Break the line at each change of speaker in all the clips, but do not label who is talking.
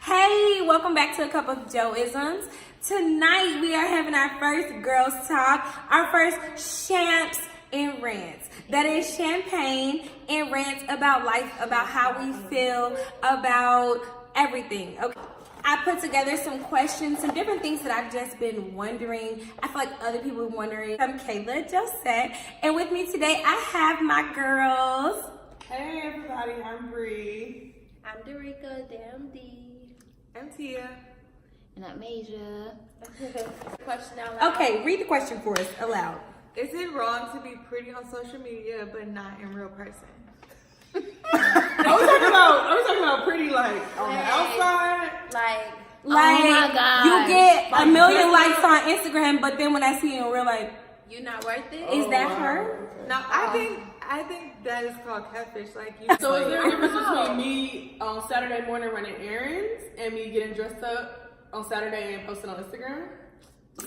Hey, welcome back to a cup of Joeisms. Tonight we are having our first girls talk, our first champs and rants. That is champagne and rants about life, about how we feel, about everything. Okay. I put together some questions, some different things that I've just been wondering. I feel like other people are wondering. I'm Kayla Josette, and with me today I have my girls.
Hey everybody, I'm Bree.
I'm Derica, damn D.
I'm Tia.
And I'm Asia.
Question out loud.
Okay, read the question for us aloud.
Is it wrong to be pretty on social media but not in real person? I was talking about pretty like on the outside.
Like,
Oh my God.
You get
Like,
a million
just-
likes on Instagram, but then when I see you in real life,
you not worth it?
is that
wow.
her?
No, I think that is called catfish. Like you.
So is there a difference between me on Saturday morning running errands and me getting dressed up on Saturday and posting on Instagram?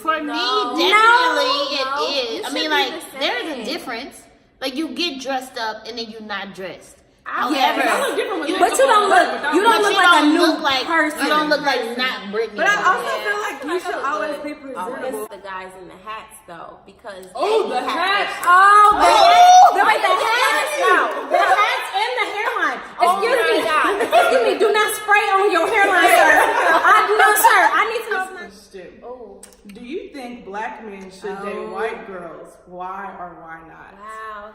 For me,
No.
definitely
No.
it is.
It
I
should
mean,
be
like,
the
there is
same.
a difference. Like, you get dressed up and then you're not dressed.
I
However,
I look different when
But you don't look. You don't look like a new person.
You don't look like not Britney.
But I also
Yeah.
feel like you
Like,
should
I look
always
good.
be presentable.
It's the guys in the hats though, because
Oh,
they
the
have
hats.
to-
Oh, the
Right,
hats. No, the hats and the hairline. Excuse me.
my God.
Excuse me. Do not spray on your hairline, sir. No, sir. I need to know.
Question.
Oh,
Do you think black men should date white girls? Why or why not?
wow.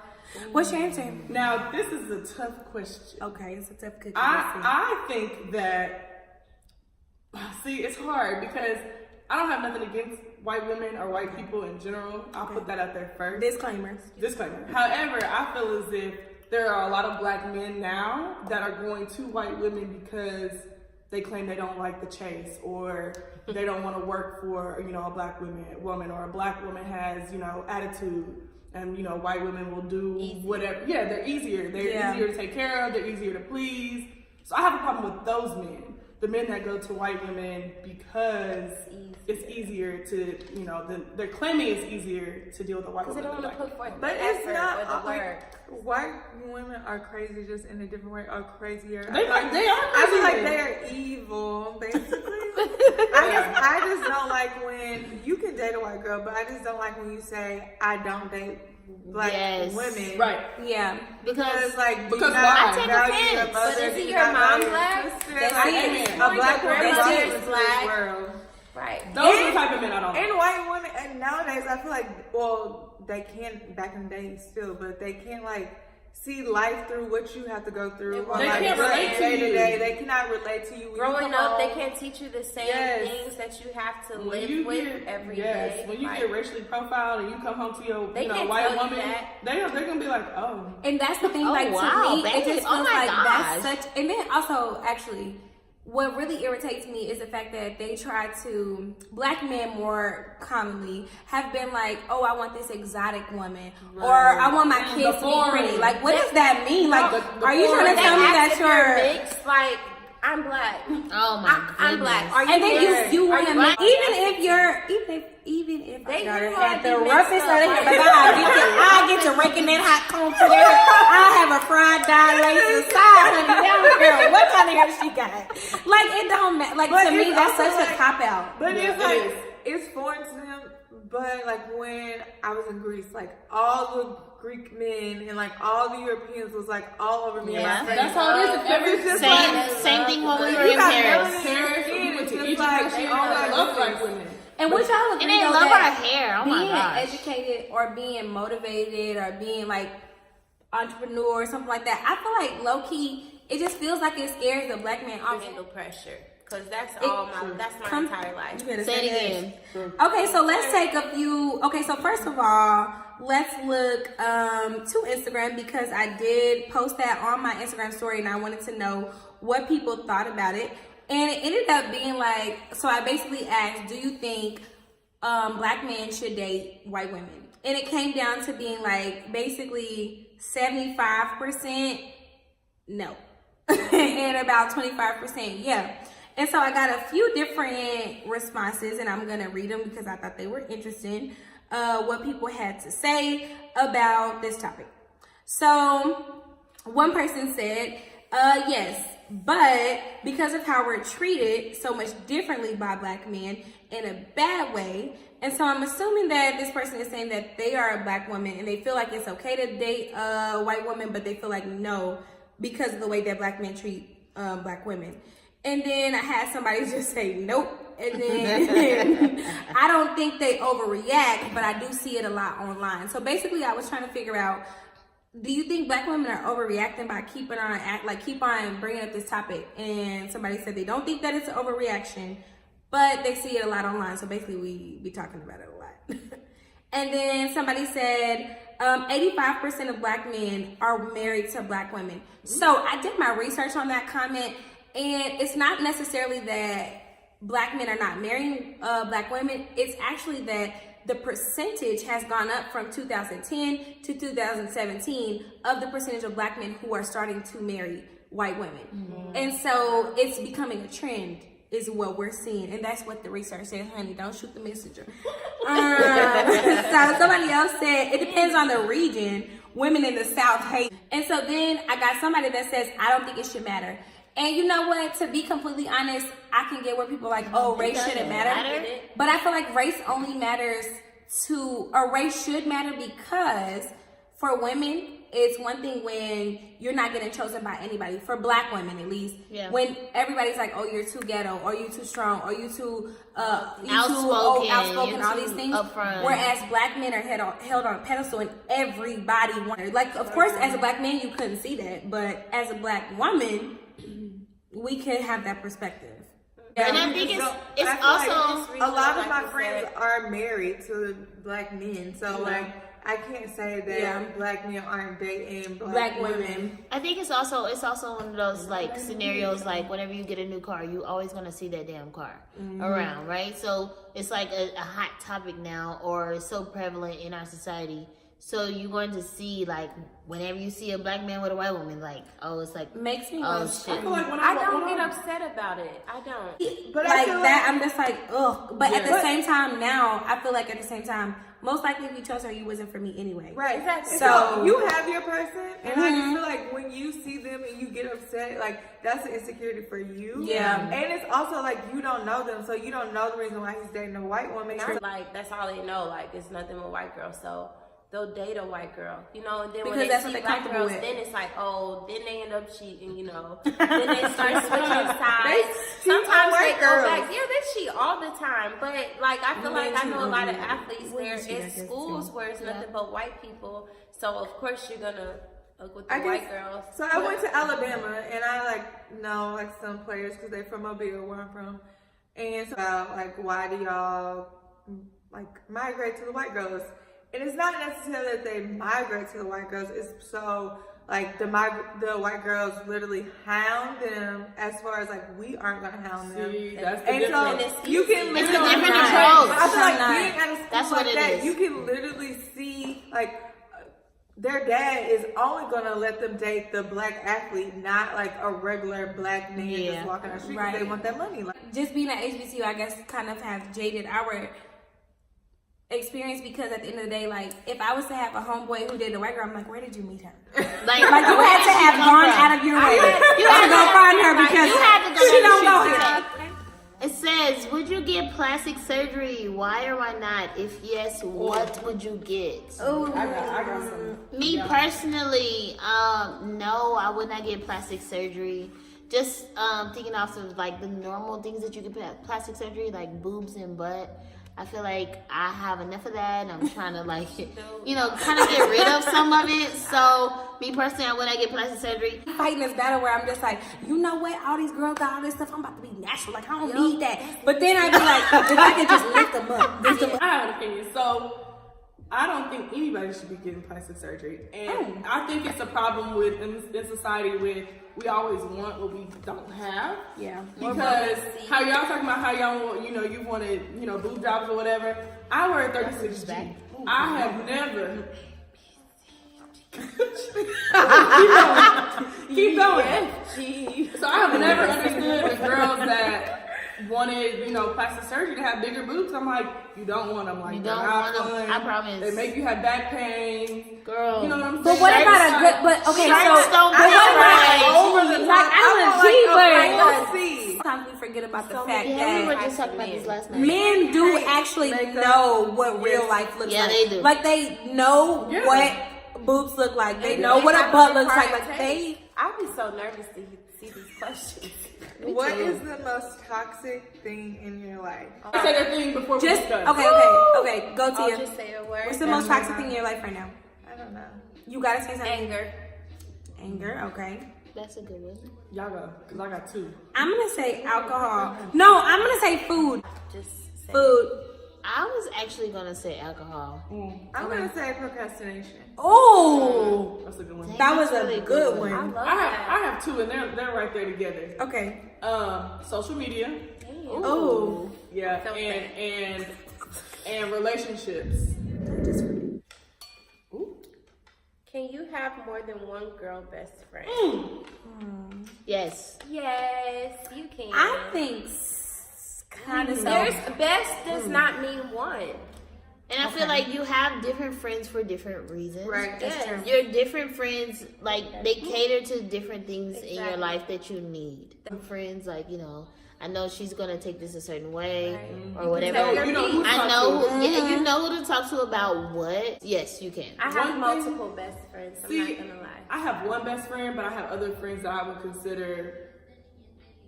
What's your answer?
Now this is a tough question.
Okay, it's a tough cookie.
I think that, see, it's hard because I don't have nothing against white women or white people in general. I'll put that out there first.
Disclaimer.
Disclaimer. However, I feel as if there are a lot of black men now that are going to white women because they claim they don't like the chase or they don't want to work for, a black woman or a black woman has, attitude. And white women will do whatever. Yeah, they're easier. They're easier to take care of. They're easier to please. So I have a problem with those men. The men that go to white women because it's easier to, they're claiming it's easier to deal with a white
Because they
woman.
don't want to put forth
But
the
it's
effort
not
or the work.
like white women are crazy just in a different way or crazier.
They are
I feel like
crazy.
they are evil, basically. I just don't like when you can date a white girl, but I just don't like when you say I don't date black
Yes.
women.
Right.
Yeah.
Because like do
Because
you not
why? I
take
value
offense.
your
But
mother,
is
do
it
you
your
not
mom
value
black?
your sister?
That's
Like,
it.
a black
Your
woman
grandmother
is
is
into
black.
this world.
Right.
Those are the type of men I don't like.
And white women, and nowadays I feel like, well, they can't back in the day still, but they can't like see life through what you have to go through.
They
like,
can't relate to
day to
you.
day. They cannot relate to you. When you
Growing
come
up, they
home.
can't teach you the same
Yes.
things that you have to
When
live
you
with
get
every
yes,
day.
when you
Like,
get racially profiled and you come home to your
They can't
white
tell you
woman,
that.
they're gonna be like, oh.
And that's the thing,
Oh,
like
wow,
to me,
babe.
it just
Oh
feels
my
like
gosh.
that's such. And then also, actually, what really irritates me is the fact that they try to, black men more commonly have been like, oh, I want this exotic woman, or I want my kids to be
foreign.
pretty. Like, what does that mean? Like,
the
are you trying to
they
tell me
ask
that
if you're
you're?
mixed. Like, I'm black.
Oh my goodness.
I'm black. Are you
And then
mixed?
you
Are
want to
black?
even if you're even if
They
my daughter
do
had
wanna
the
be
roughest
mixed
of the
up.
hair, but I get to raking that hot comb to there. I have a fried dye lace aside, honey. Down girl, what kind of hair she got? Like it don't matter. Like
But
to me,
it's
that's
also
such a
like-
cop out.
But
Yeah,
it's like
it is.
it's foreign to them. But like when I was in Greece, like all the Greek men and like all the Europeans was like all over me.
Yeah.
And my
That's how it is.
It was just
Same,
like,
same thing when we were
you
in
got
Paris.
melanin in your
Paris,
skin.
we went
It's
to
just
Egypt
like,
and shit.
oh my
I love
goodness.
black women.
And which y'all
And
agree
they
though
love
that
our hair. Oh my
being
gosh.
educated or being motivated or being like entrepreneur or something like that, I feel like low key, it just feels like it scares the black man off.
Handle pressure. Because that's
It-
all that's my
Come-
entire life.
You better
Say
say
it
that.
again.
Okay, so let's take a few. Okay, so first of all, let's look to Instagram because I did post that on my Instagram story and I wanted to know what people thought about it. And it ended up being like, so I basically asked, do you think black men should date white women? And it came down to being like basically 75% no. And about 25% yeah. And so I got a few different responses and I'm gonna read them because I thought they were interesting. what people had to say about this topic. So one person said, yes, but because of how we're treated so much differently by black men in a bad way. And so I'm assuming that this person is saying that they are a black woman and they feel like it's okay to date a white woman, but they feel like no, because of the way that black men treat black women. And then I had somebody just say nope. And then I don't think they overreact, but I do see it a lot online. So basically I was trying to figure out, do you think black women are overreacting by keep on bringing up this topic? And somebody said they don't think that it's an overreaction, but they see it a lot online. So basically we be talking about it a lot. And then somebody said 85% of black men are married to black women. So I did my research on that comment, and it's not necessarily that black men are not marrying black women. It's actually that the percentage has gone up from 2010 to 2017 of the percentage of black men who are starting to marry white women. Mm-hmm. And so it's becoming a trend is what we're seeing. And that's what the research says, honey, don't shoot the messenger. So somebody else said, it depends on the region. Women in the South hate. And so then I got somebody that says, I don't think it should matter. And you know what? To be completely honest, I can get where people are like, oh, race shouldn't matter. But I feel like race only matters race should matter because for women, it's one thing when you're not getting chosen by anybody. For black women, at least, when everybody's like, "Oh, you're too ghetto," or "You too strong," or "You too outspoken," all these things. Whereas black men are held on a pedestal, and everybody wants. Like, of course, as a black man, you couldn't see that, but as a black woman, we can have that perspective.
Yeah. And I think it's also
like a lot of my friends are married to black men, so like. I can't say that black men aren't dating black women.
I think it's also one of those like scenarios like whenever you get a new car, you always gonna see that damn car around, right? So it's like a hot topic now, or it's so prevalent in our society. So you're going to see like whenever you see a black man with a white woman, like it's like
makes me
shit.
I don't get upset about it. I don't.
But like that, I'm just like ugh. But at the same time, now I feel like at the same time, most likely if you chose her, you wasn't for me anyway.
Right.
Exactly.
So you have your person, and I just feel like when you see them and you get upset, like that's an insecurity for you.
Yeah.
And it's also like you don't know them, so you don't know the reason why he's dating a white woman.
Like that's all they know. Like it's nothing with white girls, so they'll date a white girl, you know. And then
because
when they
that's
see
what
black girls,
with.
then it's like, then they end up cheating, you know. Then they start switching sides. Sometimes they go back. Yeah, they cheat all the time. But like I feel like I know a lot of athletes. There is schools where it's nothing but white people. So of course you're gonna look with the white girls.
So I went to Alabama, and I know some players because they're from Mobile, where I'm from. And so like, why do y'all migrate to the white girls? And it's not necessarily that they migrate to the white girls. It's so like the white girls literally hound them as far as like we aren't gonna hound them.
That's the
and
difference.
so you can
it's
literally
a different approach.
I feel like being at a school
that's
like
what
that,
it is.
you can literally see like their dad is only gonna let them date the black athlete, not like a regular black man just walking down the street because they want that money. Like,
just being at HBCU, I guess, kind of have jaded our experience because at the end of the day, like if I was to have a homeboy who dated a white girl, I'm like, where did you meet her? Like you had to have gone out of your way to go find her because she don't know her.
It says, would you get plastic surgery? Why or why not? If yes, what would you get?
Oh,
I got some.
Me personally, no, I would not get plastic surgery. Just thinking off of like the normal things that you can put plastic surgery, like boobs and butt. I feel like I have enough of that, and I'm trying to kind of get rid of some of it. So, me personally, I wouldn't get plastic surgery.
Fighting this battle where I'm just like, you know what? All these girls got all this stuff. I'm about to be natural. Like, I don't need that. But then I'd be like, if I could just lift them up.
I have an opinion. So, I don't think anybody should be getting plastic surgery. And I think it's a problem in society with we always want what we don't have.
Yeah.
Because how y'all talking about how y'all want, you wanted, boob jobs or whatever. I wear 36G. I have never. Keep going. So I have never understood the girls that wanted, plastic surgery to have bigger boobs. I'm like, you don't want them like
You
that.
don't want them. I promise.
They make you have back pain.
Girl.
You know what I'm saying?
But what about a good? But okay, so
don't
but what
right.
about
Over the
like
top.
I want
like
a
a
G, but sometimes we forget about the fact
Yeah, we were
that
just talking about this last night.
men do actually know what real life looks
Yeah,
like.
they do.
Like they know
Yeah.
what boobs look like. They
And
know
they
what a
have
butt
the
looks like.
pride
Like
taste.
they.
I'd be so nervous to see these questions.
What is the most toxic thing in your life?
Let's say that thing before we
Just
discuss.
okay. Go
I'll
Tia.
just say a word.
What's the most toxic thing in your life right now?
I don't know.
You gotta say something.
Anger.
Anger. Okay.
That's a good one.
Y'all go, because I got two.
I'm gonna say alcohol. No, I'm gonna say food.
Just say
Food.
I was actually gonna say alcohol.
I'm gonna say procrastination.
Oh,
That's a good one.
that was
That's
a
really
good
I
one.
love
I
that.
have two, and they're right there together.
Okay.
Social media,
Oh.
yeah,
So
and relationships. Ooh.
Can you have more than one girl best friend?
Yes.
Yes, you can.
I think kind of so.
There's best does not mean one.
And I feel like you have different friends for different reasons.
Right, that's
Yes.
true.
Your different friends, like, they cater to different things in your
Exactly.
life that you need. Friends, like, I know she's gonna take this a certain way or whatever.
tell your needs.
I know who, you know who to talk to about what. Yes, you can.
I have
One
multiple best friends. I'm
See,
not gonna lie.
I have one best friend, but I have other friends that I would consider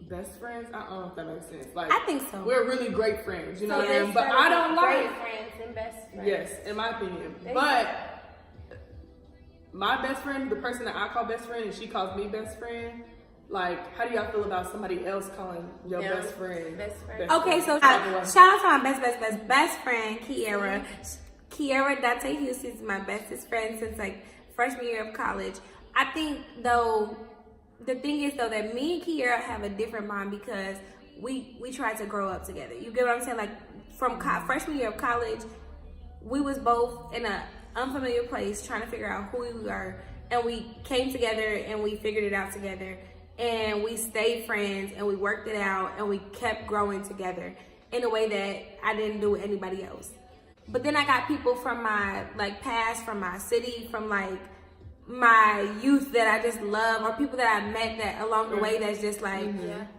best friends. I don't know if that makes sense. Like,
I think so.
We're really great friends, you know what I
there's
mean? But
gotta
I
be
don't
great
like.
friends and best friends.
Yes, in my opinion.
There you
But my best friend, the person that I call best friend, and she calls me best friend. Like, how do y'all feel about somebody else calling your
Yeah,
best friend?
best friend.
Okay, so shout out to my best friend, Kiera. Kiera Dante Hughes is my bestest friend since like freshman year of college. I think though, the thing is though that me and Kiera have a different bond because we tried to grow up together. You get what I'm saying? Like from freshman year of college, we was both in an unfamiliar place trying to figure out who we were, and we came together and we figured it out together. And we stayed friends and we worked it out and we kept growing together in a way that I didn't do with anybody else. But then I got people from my like past, from my city, from like my youth that I just love, or people that I met that along the way that's just like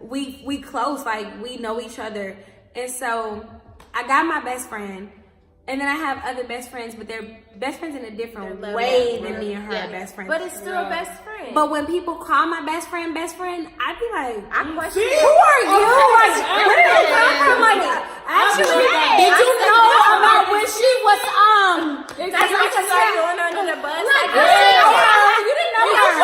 we close, like we know each other. And so I got my best friend, and then I have other best friends, but they're best friends in a different way than me and her are best friends.
But it's still a best friend.
But when people call my best friend, I'd be like,
I question
who are you? Like, where did you come from? Like, actually, did you know about when she was
that's what you start going under the bus. Like,
you didn't know her.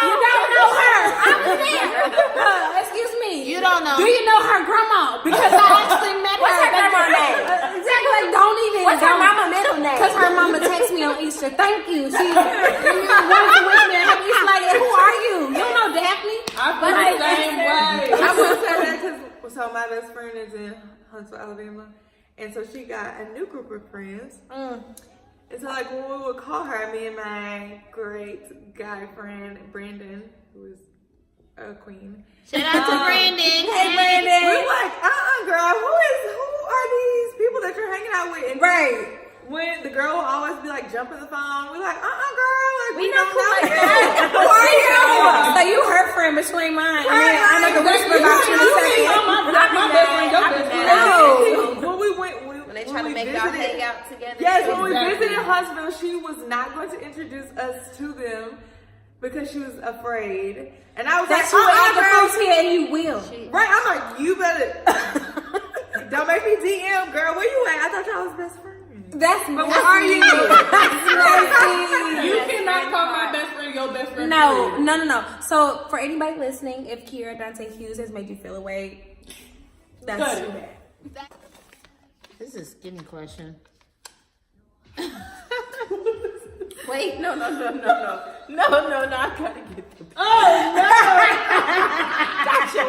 You don't know her. I was there. Excuse me.
You don't know.
Do you know her grandma? Because I actually met her.
What's her grandma name?
Exactly. Like, don't even.
What's her mama middle name?
Because her mama texted me on Easter. Thank you. She wanted to wish me a happy Easter. Like, who are you? You don't know Daphne?
I feel the same way.
I would say that because so my best friend is in Huntsville, Alabama, and so she got a new group of friends. And so like when we would call her, me and my great guy friend Brandon, who is a queen.
Shout out to Brandon.
Hey, Brandon.
We're like, girl, who are these people that you're hanging out with? And
Right.
when the girl will always be like jumping the phone, we're like, girl, like we
know
don't
who
know
like
you.
Who are you? So you her friend, but you ain't mine. And then I'm like a whisper about you in a second.
My best friend, your best friend.
When we went,
When they try to make y'all hang out together.
yes, when we
Exactly.
visited Huntsville, she was not going to introduce us to them because she was afraid. And I was
That's
like,
you at the
girl.
first here, and you will.
Right, I'm like, you better. Don't make me DM, girl. Where you at? I thought y'all was best friends.
That's
But where are you?
You cannot call my best friend your best friend.
No. So for anybody listening, if Kiera Dante Hughes has made you feel away, that's
Cut
too
it.
bad.
This is a skinny question.
Wait, no. I gotta get this.
Oh no!
Gotcha.